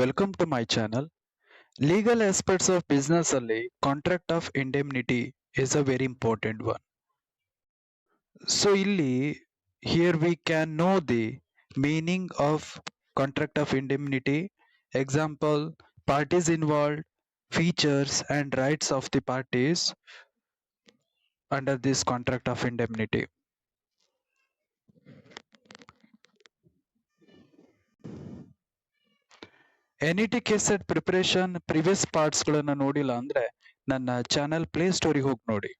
welcome to my channel. Legal aspects of business ಅಲ್ಲಿ contract of indemnity is a very important one. So ಇಲ್ಲಿ here we can know the meaning of contract of indemnity, example, parties involved, features and rights of the parties under this contract of indemnity. NET KSET preparation previous ಪಾರ್ಟ್ಸ್ಗಳನ್ನು ನೋಡಿಲ್ಲ ಅಂದ್ರೆ ನನ್ನ channel play ಸ್ಟೋರಿಗೆ ಹೋಗಿ ನೋಡಿ.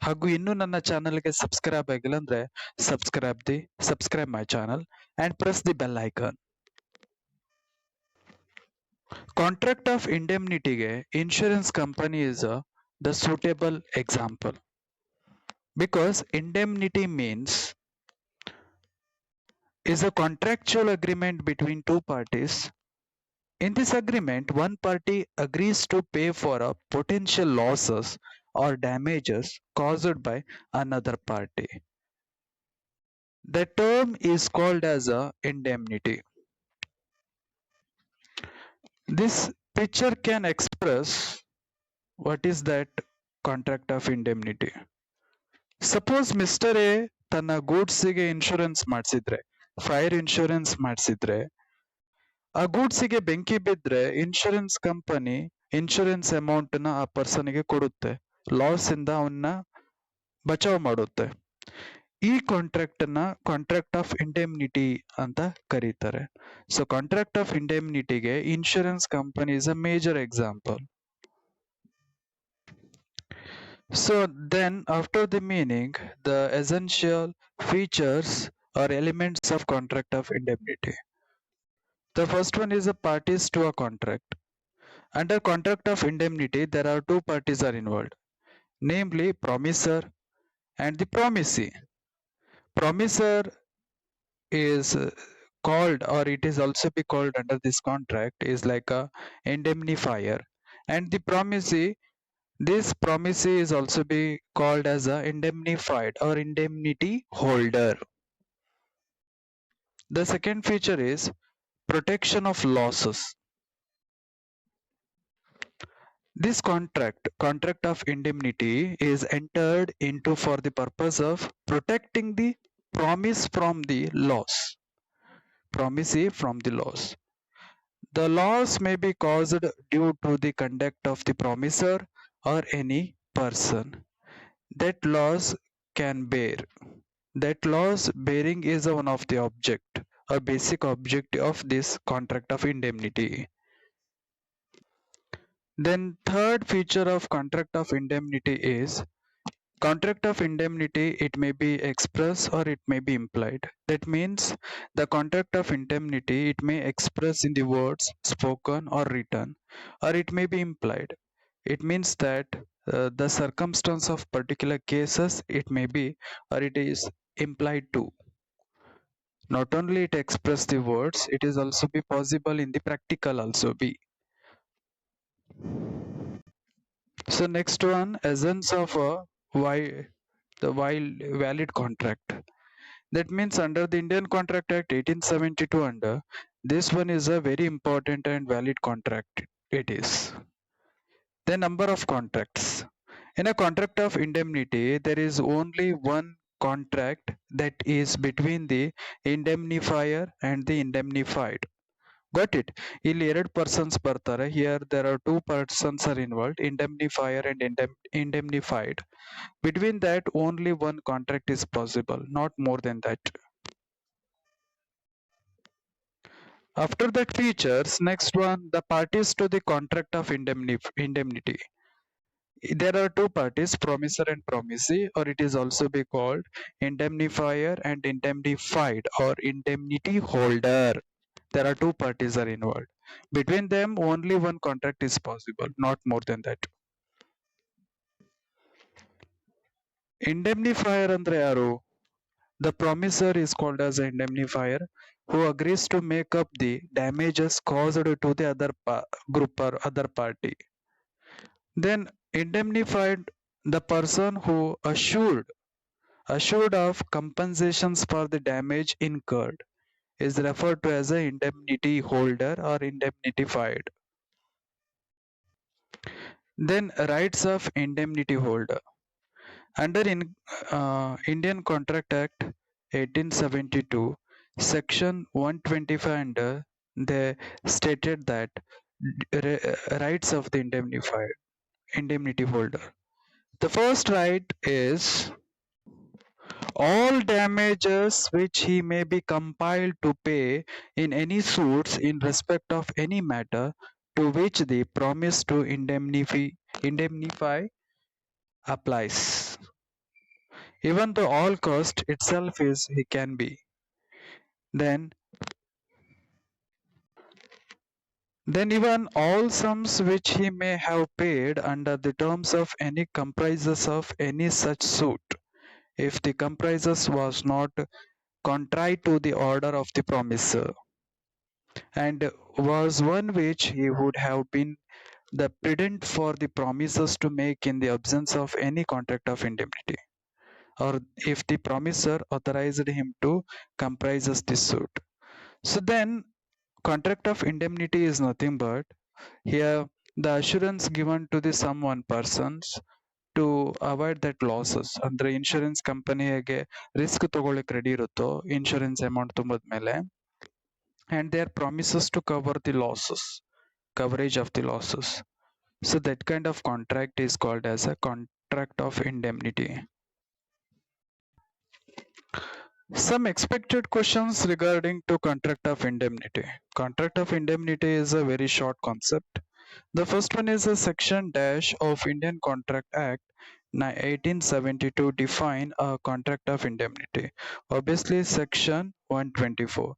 ಹಾಗೂ ಇನ್ನೂ ನನ್ನ ಚಾನಲ್ಗೆ ಸಬ್ಸ್ಕ್ರೈಬ್ ಆಗಿಲ್ಲ ಅಂದ್ರೆ subscribe my channel and press the bell icon. Contract of ಇಂಡೆಮ್ನಿಟಿಗೆ insurance company is the suitable example because indemnity means is a contractual agreement between two parties. In this agreement, one party agrees to pay for a potential losses or damages caused by another party. The term is called as a indemnity. This picture can express what is that contract of indemnity. Suppose Mr. A ತನ್ನ ಗೂಡ್ಸಿಗೆ insurance ಮಾಡಿಸಿದ್ರೆ, fire insurance ಮಾಡಿಸಿದ್ರೆ, ಆ ಗೂಡ್ಸಿಗೆ ಬೆಂಕಿ ಬಿದ್ರೆ insurance company insurance amount ನ ಆ ಪರ್ಸನ್ಗೆ ಕೊಡುತ್ತೆ, loss ಇಂದ ಅವನ್ನ ಬಚಾವ್ ಮಾಡುತ್ತೆ. ಈ ಕಾಂಟ್ರಾಕ್ಟ್ ನ ಕಾಂಟ್ರಾಕ್ಟ್ ಆಫ್ ಇಂಡೆಮ್ನಿಟಿ ಅಂತ ಕರೀತಾರೆ. ಸೊ ಕಾಂಟ್ರಾಕ್ಟ್ ಆಫ್ ಇಂಡೆಮ್ನಿಟಿಗೆ insurance company is a major example. So then after the meaning, the essential features or elements of contract of indemnity. The first one is the parties to a contract. Under contract of indemnity, there are two parties are involved, namely promisor and the promisee. Promisor is called, or it is also be called under this contract, is like a indemnifier, and the promisee, this promisee is also be called as a indemnified or indemnity holder. The second feature is protection of losses. This contract of indemnity is entered into for the purpose of protecting the promisee from the loss. The loss may be caused due to the conduct of the promisor or any person that loss can bear. That loss bearing is one of the object or basic object of this contract of indemnity. Then third feature of contract of indemnity is contract of indemnity, it may be express or it may be implied. That means the contract of indemnity, it may express in the words spoken or written, or it may be implied. It means that the circumstance of particular cases, it may be or it is implied too. Not only it express the words, it is also be possible in the practical also be. So next one, essence of a valid contract. That means under the Indian Contract Act 1872 under, this one is a very important and valid contract it is. The number of contracts. In a contract of indemnity, there is only one contract that is between the indemnifier and the indemnified. Got it? ಇಲ್ಲಿ ಎರಡು persons ಬರ್ತಾರೆ. Here there are two persons are involved, indemnifier and indemnified. Between that only one contract is possible, not more than that. After that features, next one, the parties to the contract of indemnity. There are two parties, promisor and promisee, or it is also be called indemnifier and indemnified or indemnity holder. There are two parties are involved. Between them only one contract is possible, not more than that. Indemnifier andre yaru? The promisor is called as an indemnifier who agrees to make up the damages caused to the other group or other party. Then indemnified, the person who assured of compensations for the damage incurred. is referred to as an indemnity holder or indemnified. Then rights of indemnity holder. Under Indian Contract Act 1872, Section 125 under, they stated that rights of the indemnity holder. The first right is all damages which he may be compelled to pay in any suits in respect of any matter to which the promise to indemnify applies, even though all cost itself is he can be. Then even all sums which he may have paid under the terms of any comprises of any such suit, if the comprises was not contrary to the order of the promisor, and was one which he would have been the prudent for the promisers to make in the absence of any contract of indemnity, or if the promisor authorized him to comprises the suit. So then contract of indemnity is nothing but here the assurance given to the someone persons to avoid that losses. ಅಂದ್ರೆ insurance company ಹೇಗೆ risk ತಗೊಳ್ಳಿಕ್ಕೆ ready ಇರುತ್ತೋ insurance amount ತುಂಬದ್ಮೇಲೆ, and their promises to cover the losses, coverage of the losses. So that kind of contract is called as a contract of indemnity. Some expected questions regarding to contract of indemnity. Contract of indemnity is a very short concept. The first one is a section dash of Indian Contract Act 1872 define a contract of indemnity. Obviously section 124.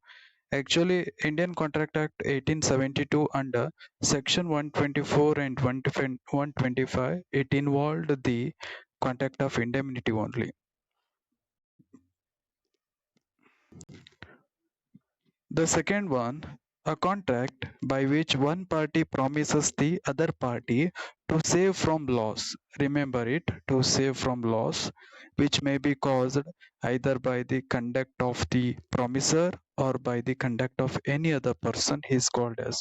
Actually Indian Contract Act 1872 under section 124 and 125 it involved the contract of indemnity only. The second one, a contract by which one party promises the other party to save from loss. Remember it, to save from loss, which may be caused either by the conduct of the promisor or by the conduct of any other person is called as.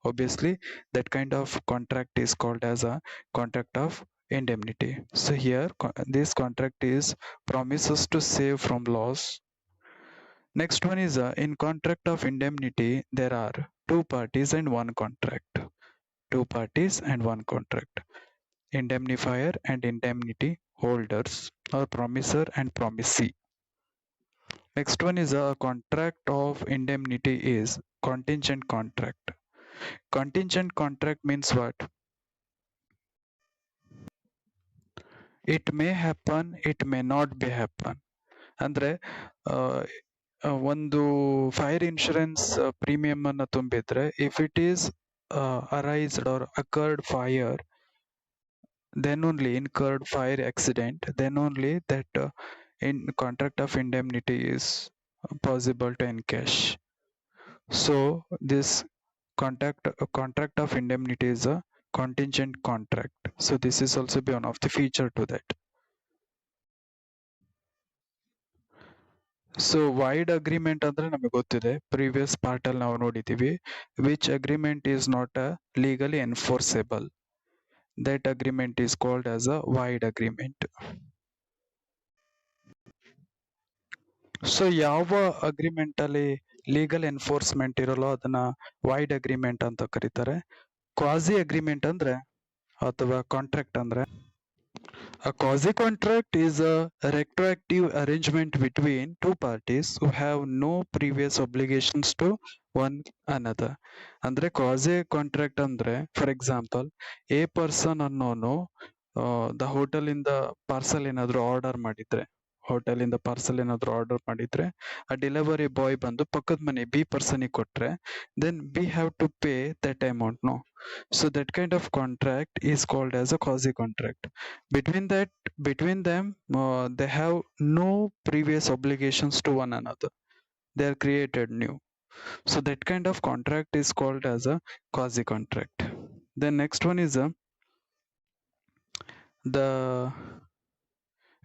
Obviously, that kind of contract is called as a contract of indemnity. So here, this contract is promises to save from loss. Next one is in contract of indemnity, there are two parties and one contract. Two parties and one contract. Indemnifier and indemnity holders, or promisor and promisee. Next one is a contract of indemnity is contingent contract. Contingent contract means what? It may happen, it may not be happen. ಅಂದ್ರೆ ಒಂದು fire insurance premium ಅನ್ನ ತುಂಬಿದ್ರೆ if it is arised or occurred fire, then only incurred fire accident, then only that in contract of indemnity is possible to encash. So this contract of indemnity is a contingent contract. So this is also be one of the feature to that. So void agreement ಅಂದ್ರೆ ನಮಗೆ ಗೊತ್ತಿದೆ, previous part ಅಲ್ಲಿ ನಾವು ನೋಡಿದೀವಿ. Which agreement is not a legally enforceable, that agreement is called as a void agreement. So ಯಾವ agreement ಅಲ್ಲಿ legal enforcement ಇರಲ್ಲ ಅದನ್ನ ವೈಡ್ ಅಗ್ರಿಮೆಂಟ್ ಅಂತ ಕರೀತಾರೆ. ಕ್ವಾಸಿ ಅಗ್ರಿಮೆಂಟ್ ಅಂದ್ರೆ ಅಥವಾ ಕಾಂಟ್ರಾಕ್ಟ್ ಅಂದ್ರೆ, a quasi contract is a retroactive arrangement between two parties who have no previous obligations to one another. ಅಂದ್ರೆ quasi contract ಅಂದ್ರೆ ಫಾರ್ ಎಕ್ಸಾಂಪಲ್ ಎ ಪರ್ಸನ್ ಅನ್ನೋನು ದ ಹೋಟೆಲ್ ಇಂದ parcel ಏನಾದ್ರು ಆರ್ಡರ್ ಮಾಡಿದ್ರೆ, hotel ಇಂದ ಪಾರ್ಸಲ್ ಏನಾದ್ರು order ಮಾಡಿದ್ರೆ ಆ ಡೆಲಿವರಿ ಬಾಯ್ ಬಂದು ಪಕ್ಕದ ಮನೆ ಬಿ ಪರ್ಸನ್ ಕೊಟ್ರೆ, then B have to pay that amount. No, so that kind of contract is called as a quasi contract. Between them they have no previous obligations to one another, they are created new. So that kind of contract is called as a quasi contract. The next one is the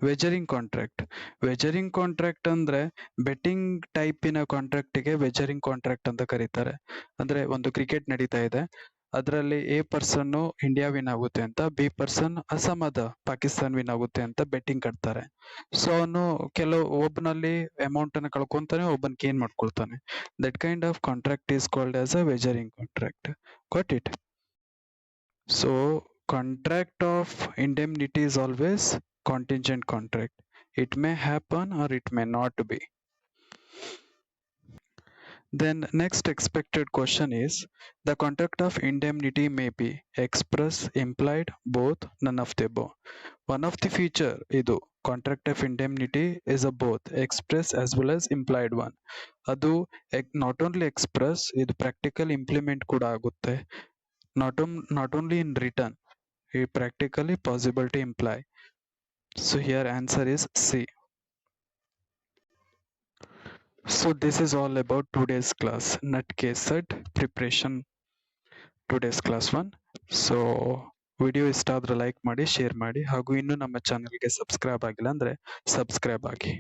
wagering contract. Wagering contract ಅಂದ್ರೆ betting ಟೈಪಿನ ಕಾಂಟ್ರಾಕ್ಟಿಗೆ ವೆಜರಿಂಗ್ contract ಅಂತ ಕರೀತಾರೆ. ಅಂದ್ರೆ ಒಂದು cricket ನಡೀತಾ ಇದೆ, ಅದರಲ್ಲಿ ಎ ಪರ್ಸನ್ ಇಂಡಿಯಾ ವಿನ್ ಆಗುತ್ತೆ ಅಂತ, ಬಿ ಪರ್ಸನ್ ಅಸಮದ ಪಾಕಿಸ್ತಾನ್ ವಿನ್ ಆಗುತ್ತೆ ಅಂತ ಬೆಟ್ಟಿಂಗ್ ಕಟ್ತಾರೆ. ಸೊ ಅವನು ಒಬ್ಬನಲ್ಲಿ ಅಮೌಂಟ್ ಅನ್ನು ಕಳ್ಕೊಂತಾನೆ, ಒಬ್ಬನ್ ಗೇನ್ ಮಾಡ್ಕೊಳ್ತಾನೆ. That kind of contract is called as a wagering contract. Got it? So contract of indemnity is always contingent contract. It may happen or it may not be. Then next expected question is, the contract of indemnity may be express, implied, both, none of the above. One of the feature idu contract of indemnity is a both express as well as implied one. ಅದು not only express, ಇದು practical implement ಕೂಡ ಆಗುತ್ತೆ. Not only in written, it practically possible to imply. So here answer is C. So this is all about today's class, NET KSET preparation, today's class 1. So video ಇಷ್ಟ ಆದ್ರೆ like ಮಾಡಿ, share ಮಾಡಿ, ಹಾಗೂ ಇನ್ನೂ ನಮ್ಮ ಚಾನಲ್ಗೆ ಸಬ್ಸ್ಕ್ರೈಬ್ ಆಗಿಲ್ಲ ಅಂದ್ರೆ ಸಬ್ಸ್ಕ್ರೈಬ್ ಆಗಿ.